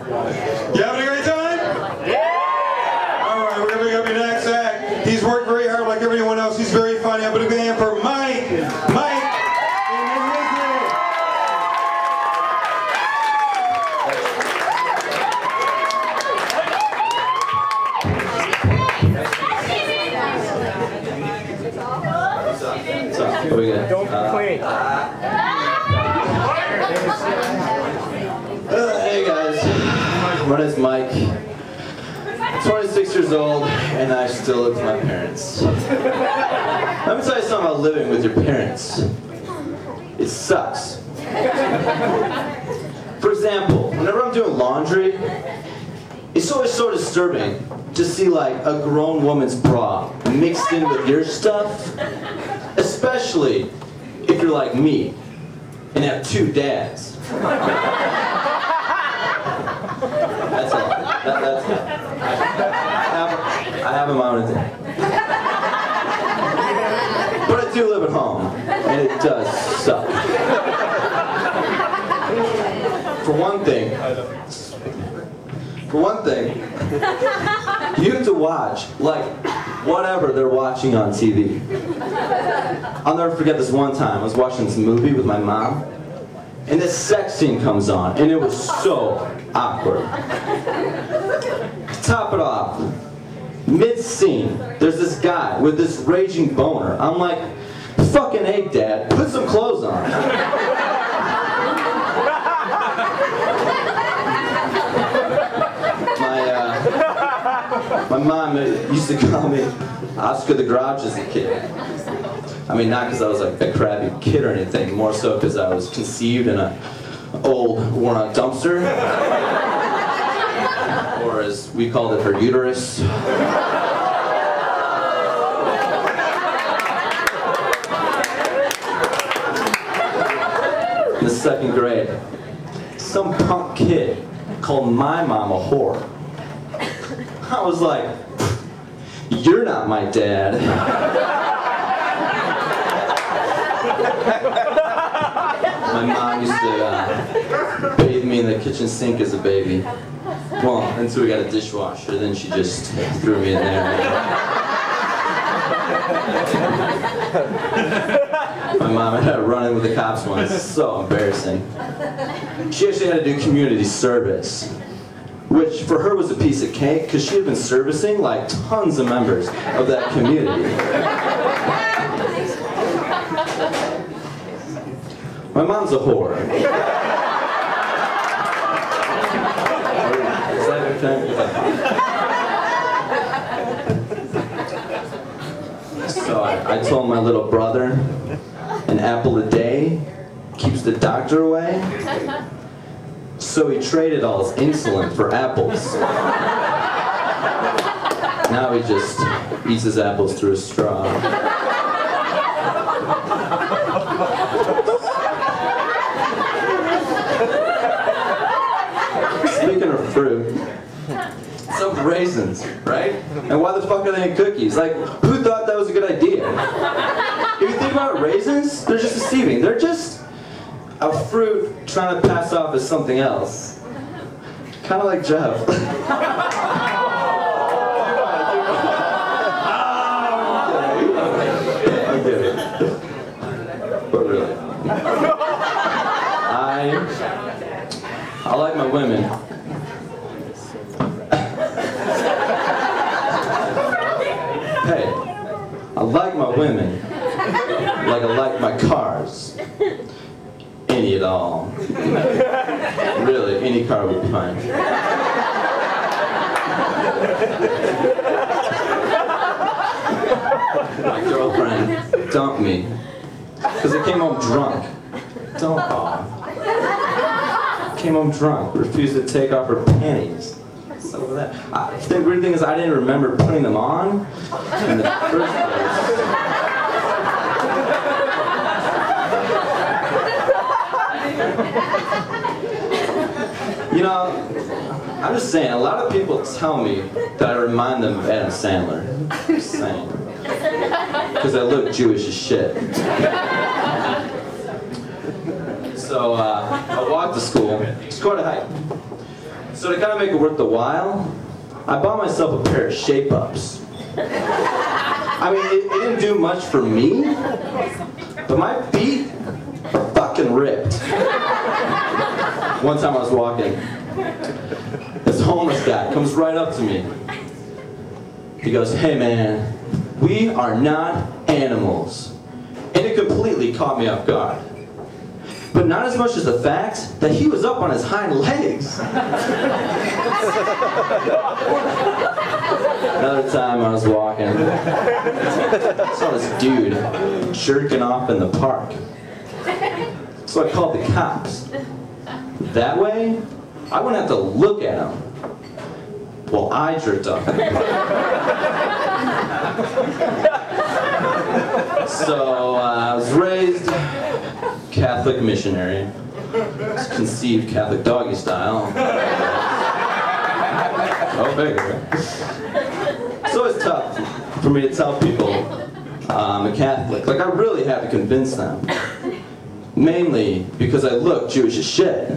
You having a great time? Yeah! All right, we're going to pick up your next act. He's worked very hard like everyone else. He's very funny. I'm going to hand for Mike. Mike! Don't complain. Hey guys, my name's Mike. I'm 26 years old and I still live with my parents. Let me tell you something about living with your parents. It sucks. For example, whenever I'm doing laundry, it's always so disturbing to see like a grown woman's bra mixed in with your stuff. Especially if you're like me and have two dads. That's all. That's it. I have a mom and a dad. But I do live at home, and it does suck. For one thing, you have to watch, like, whatever they're watching on TV. I'll never forget this one time. I was watching this movie with my mom, and this sex scene comes on, and it was so awkward. To top it off, mid-scene, there's this guy with this raging boner. I'm like, fucking A, Dad, put some clothes on. My mom used to call me Oscar the Grouch as a kid. I mean, not because I was like a crabby kid or anything, more so because I was conceived in an old, worn-out dumpster. Or as we called it, her uterus. In the second grade, some punk kid called my mom a whore. I was like, you're not my dad. My mom used to bathe me in the kitchen sink as a baby. Well, until we got a dishwasher, then she just threw me in there. My mom had to run in with the cops once. So embarrassing. She actually had to do community service, which for her was a piece of cake because she had been servicing like tons of members of that community. My mom's a whore. Is that okay? So I told my little brother, an apple a day keeps the doctor away. So he traded all his insulin for apples. Now he just eats his apples through a straw. Speaking of fruit, some raisins, right? And why the fuck are they in cookies? Like, who thought that was a good idea? If you think about raisins, they're just deceiving. They're just a fruit trying to pass off as something else. Kind of like Jeff. I'm kidding. But really. I like my women. Hey, I like my women like I like my cars. Any at all. Really, any car would be fine. My girlfriend dumped me because I came home drunk. Don't call. Came home drunk, refused to take off her panties. So that. The weird thing is I didn't remember putting them on in the first place. You know, I'm just saying, a lot of people tell me that I remind them of Adam Sandler. Just saying. Because I look Jewish as shit. So I walked to school. It's quite a hike. So So to kind of make it worth the while, I bought myself a pair of shape-ups. I mean, it didn't do much for me, but my feet are fucking ripped. One time I was walking, this homeless guy comes right up to me. He goes, "Hey man, we are not animals." And it completely caught me off guard. But not as much as the fact that he was up on his hind legs. Another time I was walking, I saw this dude jerking off in the park. So I called the cops. That way, I wouldn't have to look at him while I jerked off in the park. So I was raised Catholic missionary, conceived Catholic doggy style. Oh, bigger. So it's tough for me to tell people I'm a Catholic. Like, I really have to convince them. Mainly because I look Jewish as shit.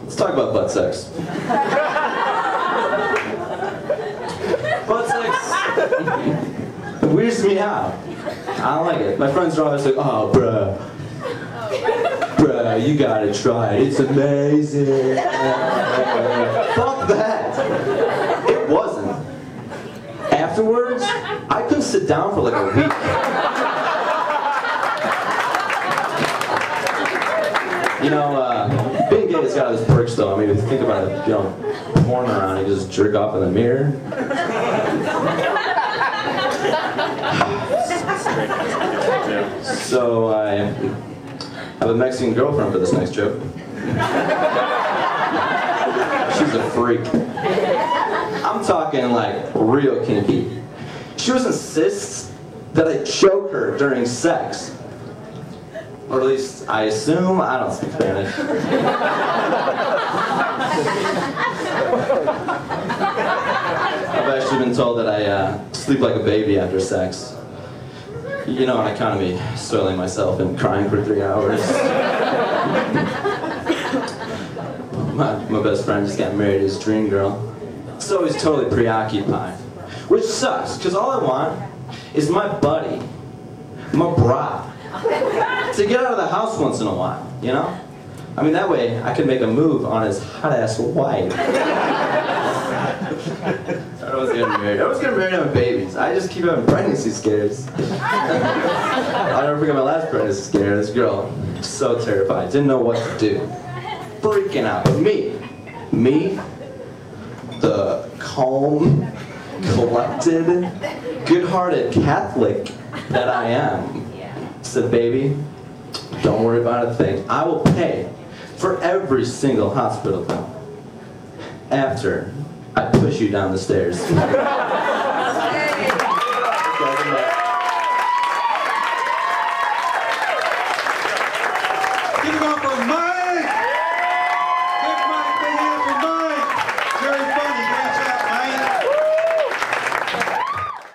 Let's talk about butt sex. Butt sex weirds me out. I don't like it. My friends are always like, "Oh, bruh, you gotta try it. It's amazing." Fuck that. It wasn't. Afterwards, I couldn't sit down for like a week. You know, being gay has got its perks though. I mean, if you think about it, you know, porn around, you just jerk off in the mirror. So I have a Mexican girlfriend for this next trip. She's a freak. I'm talking like real kinky. She always insists that I choke her during sex. Or at least I assume. I don't speak Spanish. I've actually been told that I sleep like a baby after sex. You know, on account of me soiling myself and crying for 3 hours. My best friend just got married to his dream girl. So he's totally preoccupied. Which sucks, because all I want is my buddy, my bra, to get out of the house once in a while, you know? I mean, that way I can make a move on his hot-ass wife. I was getting married. I was getting married and having babies. I just keep having pregnancy scares. I'll never forget my last pregnancy scare. This girl, so terrified, didn't know what to do. Freaking out. Me, the calm, collected, good-hearted Catholic that I am, said, "Baby, don't worry about a thing. I will pay for every single hospital bill after I push you down the stairs." Give it up for Mike!